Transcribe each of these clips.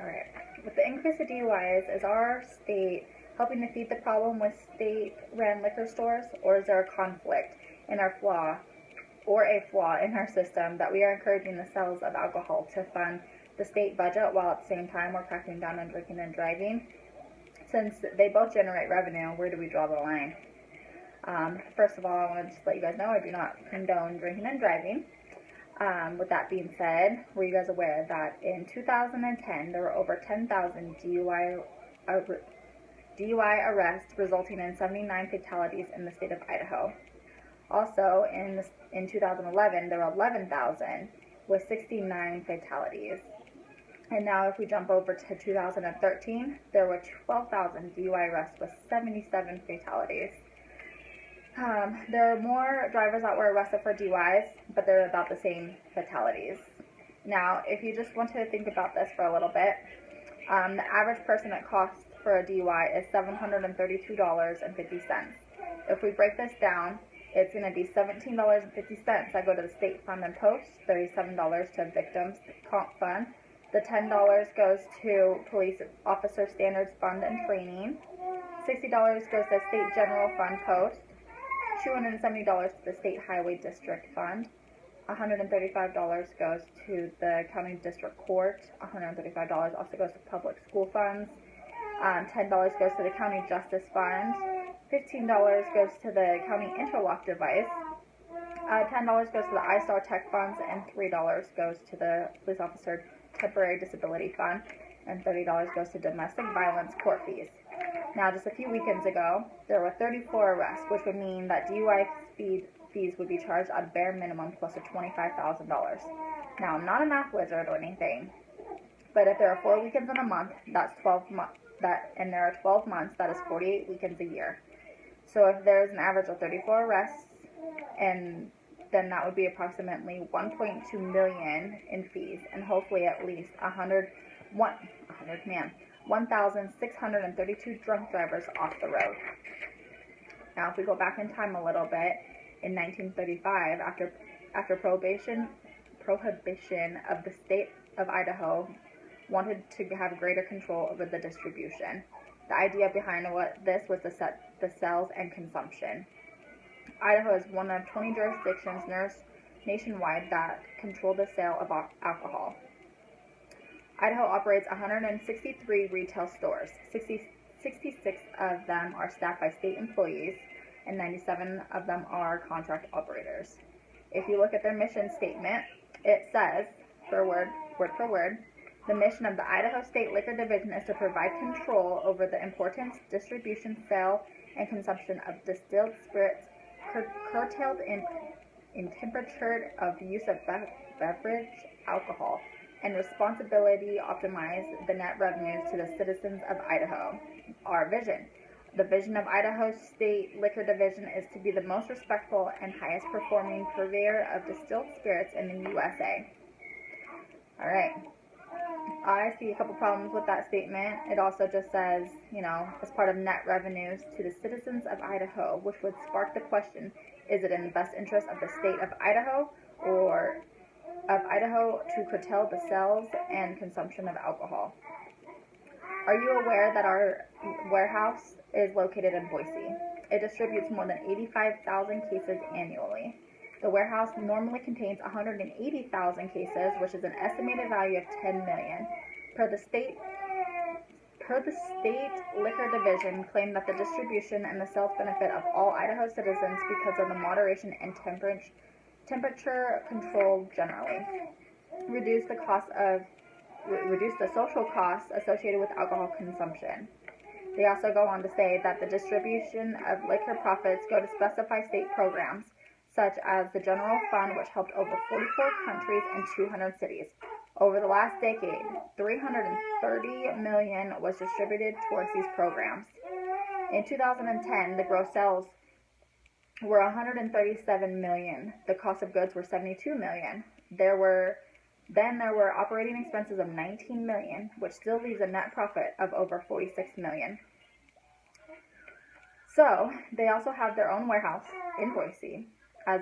Alright, with the increase of DUIs, is our state helping to feed the problem with state-run liquor stores, or is there a conflict in our flaw in our system that we are encouraging the sales of alcohol to fund the state budget while at the same time we're cracking down on drinking and driving? Since they both generate revenue, where do we draw the line? First of all, I want to just let you guys know I do not condone drinking and driving. With that being said, were you guys aware that in 2010 there were over 10,000 DUI arrests, resulting in 79 fatalities in the state of Idaho? Also, in 2011 there were 11,000 with 69 fatalities. And now if we jump over to 2013, there were 12,000 DUI arrests with 77 fatalities. There are more drivers that were arrested for DUIs, but they're about the same fatalities. Now, if you just want to think about this for a little bit, the average person that costs for a DUI is $732.50. If we break this down, it's going to be $17.50 that go to the state fund and post, $37 to victims comp fund, the $10 goes to police officer standards fund and training, $60 goes to state general fund post, $270 to the state highway district fund, $135 goes to the county district court, $135 also goes to public school funds, $10 goes to the county justice fund, $15 goes to the county interlock device, $10 goes to the iStar tech funds, and $3 goes to the police officer temporary disability fund, and $30 goes to domestic violence court fees. Now, just a few weekends ago, there were 34 arrests, which would mean that DUI fees would be charged at bare minimum plus a $25,000. Now, I'm not a math wizard or anything, but if there are 4 weekends in a month, that's 12 months. And there are 12 months, that is 48 weekends a year. So if there's an average of 34 arrests, and then that would be approximately $1.2 million in fees, and hopefully at least 1,632 drunk drivers off the road. Now, if we go back in time a little bit, in 1935, after prohibition of the state of Idaho wanted to have greater control over the distribution. The idea behind this was to set the sales and consumption. Idaho is one of 20 jurisdictions nationwide that control the sale of alcohol. Idaho operates 163 retail stores. 66 of them are staffed by state employees, and 97 of them are contract operators. If you look at their mission statement, it says, word for word, the mission of the Idaho State Liquor Division is to provide control over the importation, distribution, sale, and consumption of distilled spirits, curtailed in temperature of use of beverage alcohol, and responsibility optimize the net revenues to the citizens of Idaho. Our vision. The vision of Idaho State Liquor Division is to be the most respectful and highest performing purveyor of distilled spirits in the USA. Alright. I see a couple problems with that statement. It also just says, as part of net revenues to the citizens of Idaho, which would spark the question, is it in the best interest of the state of Idaho to curtail the sales and consumption of alcohol? Are you aware that our warehouse is located in Boise? It distributes more than 85,000 cases annually. The warehouse normally contains 180,000 cases, which is an estimated value of $10 million. Per the state liquor division claimed that the distribution and the sales benefit of all Idaho citizens because of the moderation and temperature control generally. Reduce the social costs associated with alcohol consumption. They also go on to say that the distribution of liquor profits go to specified state programs, such as the General Fund, which helped over 44 countries and 200 cities. Over the last decade, $330 million was distributed towards these programs. In 2010, the gross sales were $137 million. The cost of goods were $72 million. There were operating expenses of $19 million, which still leaves a net profit of over $46 million. So, they also have their own warehouse in Boise,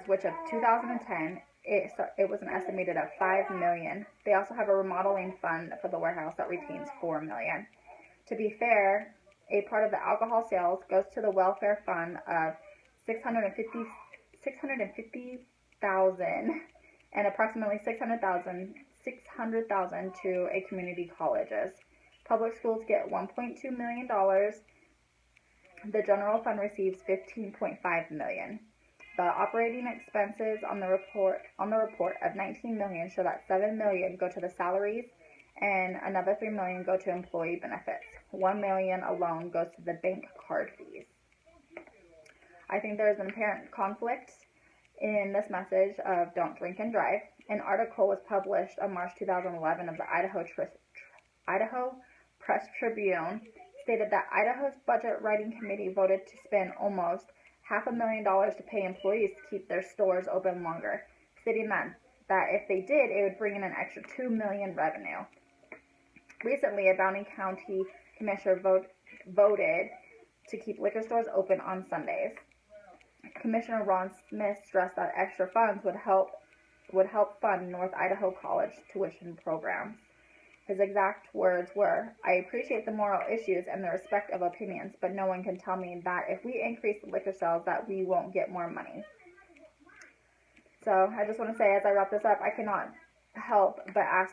which of 2010 it was an estimated of $5 million. They also have a remodeling fund for the warehouse that retains $4 million. To be fair, a part of the alcohol sales goes to the welfare fund of $650,000 and approximately $600,000 to a community colleges. Public schools get $1.2 million. The general fund receives $15.5 million. The operating expenses on the report of $19 million show that $7 million go to the salaries and another $3 million go to employee benefits. $1 million alone goes to the bank card fees. I think there is an apparent conflict in this message of don't drink and drive. An article was published on March 2011 of the Idaho Press Tribune stated that Idaho's budget writing committee voted to spend almost $500,000 to pay employees to keep their stores open longer, stating that if they did, it would bring in an extra $2 million revenue. Recently, a Bounty County commissioner voted to keep liquor stores open on Sundays. Commissioner Ron Smith stressed that extra funds would help fund North Idaho College tuition programs. His exact words were, "I appreciate the moral issues and the respect of opinions, but no one can tell me that if we increase the liquor sales that we won't get more money." So I just want to say, as I wrap this up, I cannot help but ask,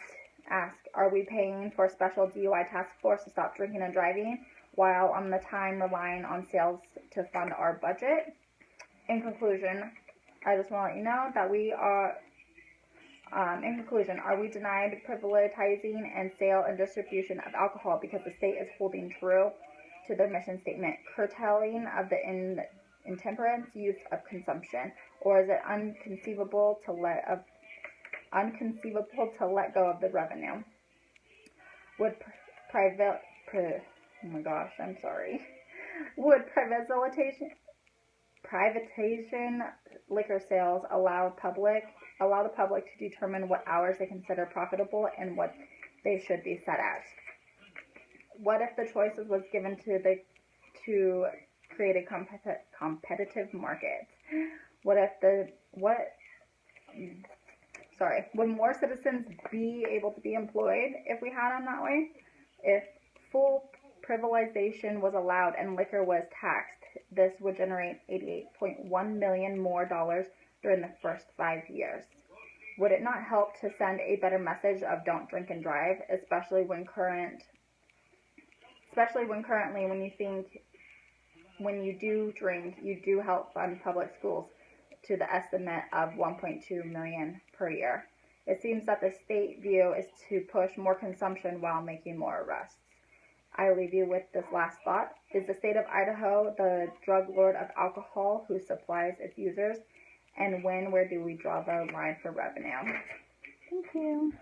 are we paying for a special DUI task force to stop drinking and driving while on the time relying on sales to fund our budget? In conclusion, I just want to let you know that we are we denied privatizing and sale and distribution of alcohol because the state is holding true to their mission statement, curtailing of the intemperance use of consumption, or is it inconceivable to let go of the revenue? Would privatization liquor sales allow the public to determine what hours they consider profitable and what they should be set at? What if the choices was given to create a competitive market? Would more citizens be able to be employed if we had them that way? If full privatization was allowed and liquor was taxed, this would generate $88.1 million more during the first 5 years. Would it not help to send a better message of don't drink and drive, especially when currently when you do drink, you do help fund public schools to the estimate of $1.2 million per year. It seems that the state view is to push more consumption while making more arrests. I leave you with this last thought. Is the state of Idaho the drug lord of alcohol who supplies its users? And where do we draw the line for revenue? Thank you.